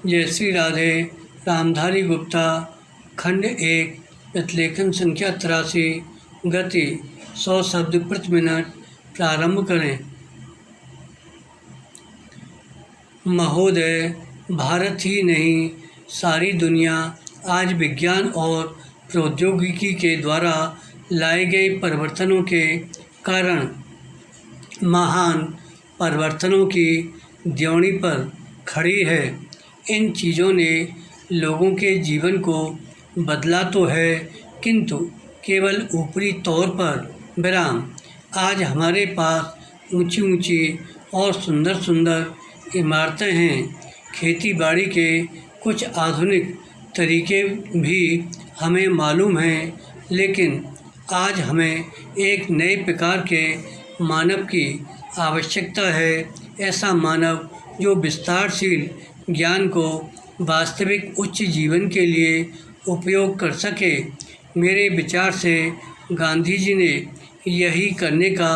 जय श्री राधे। रामधारी गुप्ता, खंड 1, प्रतिलेखन संख्या 83, गति 100 शब्द प्रति मिनट। प्रारंभ करें। महोदय, भारत ही नहीं, सारी दुनिया आज विज्ञान और प्रौद्योगिकी के द्वारा लाए गए परिवर्तनों के कारण महान परिवर्तनों की द्योणी पर खड़ी है। इन चीज़ों ने लोगों के जीवन को बदला तो है, किंतु केवल ऊपरी तौर पर विराम। आज हमारे पास ऊंची ऊंची और सुंदर सुंदर इमारतें हैं। खेती बाड़ी के कुछ आधुनिक तरीके भी हमें मालूम हैं, लेकिन आज हमें एक नए प्रकार के मानव की आवश्यकता है। ऐसा मानव जो विस्तारशील ज्ञान को वास्तविक उच्च जीवन के लिए उपयोग कर सके। मेरे विचार से गांधी जी ने यही करने का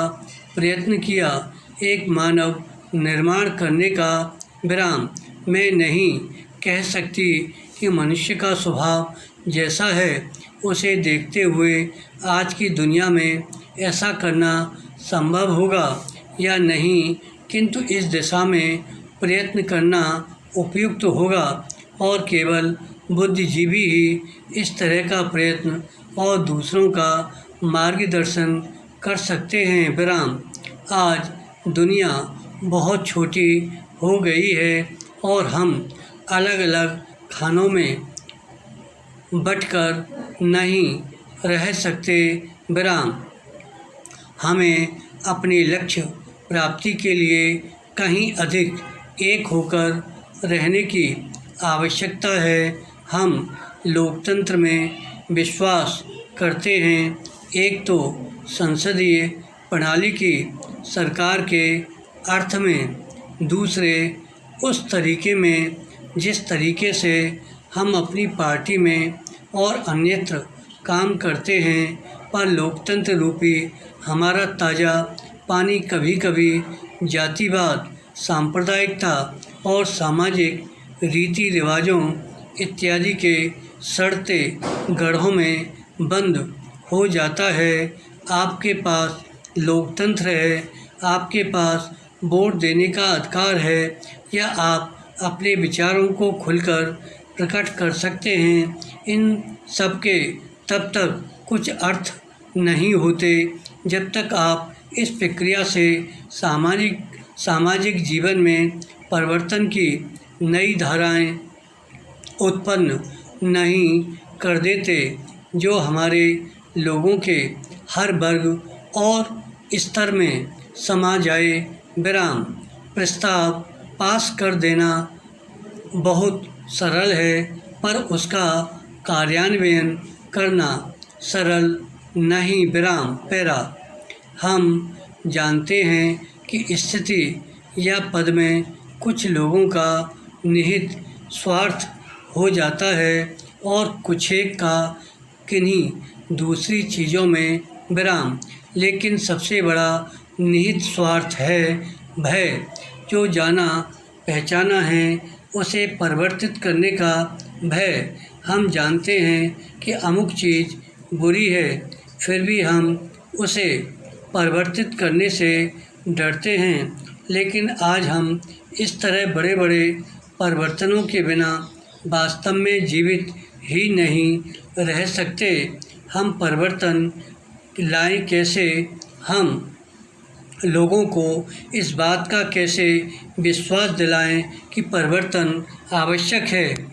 प्रयत्न किया, एक मानव निर्माण करने का विराम। मैं नहीं कह सकती कि मनुष्य का स्वभाव जैसा है उसे देखते हुए आज की दुनिया में ऐसा करना संभव होगा या नहीं, किंतु इस दिशा में प्रयत्न करना उपयुक्त होगा और केवल बुद्धिजीवी ही इस तरह का प्रयत्न और दूसरों का मार्गदर्शन कर सकते हैं। विराम। आज दुनिया बहुत छोटी हो गई है और हम अलग अलग खानों में बंटकर नहीं रह सकते। विराम। हमें अपने लक्ष्य प्राप्ति के लिए कहीं अधिक एक होकर रहने की आवश्यकता है। हम लोकतंत्र में विश्वास करते हैं, एक तो संसदीय प्रणाली की सरकार के अर्थ में, दूसरे उस तरीके में जिस तरीके से हम अपनी पार्टी में और अन्यत्र काम करते हैं। पर लोकतंत्र रूपी हमारा ताज़ा पानी कभी कभी जातिवाद, सांप्रदायिकता और सामाजिक रीति रिवाजों इत्यादि के सड़ते गड्ढों में बंद हो जाता है। आपके पास लोकतंत्र है, आपके पास वोट देने का अधिकार है, या आप अपने विचारों को खुलकर प्रकट कर सकते हैं। इन सब के तब तक कुछ अर्थ नहीं होते जब तक आप इस प्रक्रिया से सामाजिक जीवन में परिवर्तन की नई धाराएं उत्पन्न नहीं कर देते, जो हमारे लोगों के हर वर्ग और स्तर में समा जाए। विराम। प्रस्ताव पास कर देना बहुत सरल है, पर उसका कार्यान्वयन करना सरल नहीं। विराम। पैरा। हम जानते हैं कि स्थिति या पद में कुछ लोगों का निहित स्वार्थ हो जाता है और कुछेक का किन्हीं दूसरी चीज़ों में। विराम। लेकिन सबसे बड़ा निहित स्वार्थ है भय। जो जाना पहचाना है उसे परिवर्तित करने का भय। हम जानते हैं कि अमुक चीज़ बुरी है, फिर भी हम उसे परिवर्तित करने से डरते हैं। लेकिन आज हम इस तरह बड़े बड़े परिवर्तनों के बिना वास्तव में जीवित ही नहीं रह सकते। हम परिवर्तन लाएं कैसे? हम लोगों को इस बात का कैसे विश्वास दिलाएं कि परिवर्तन आवश्यक है?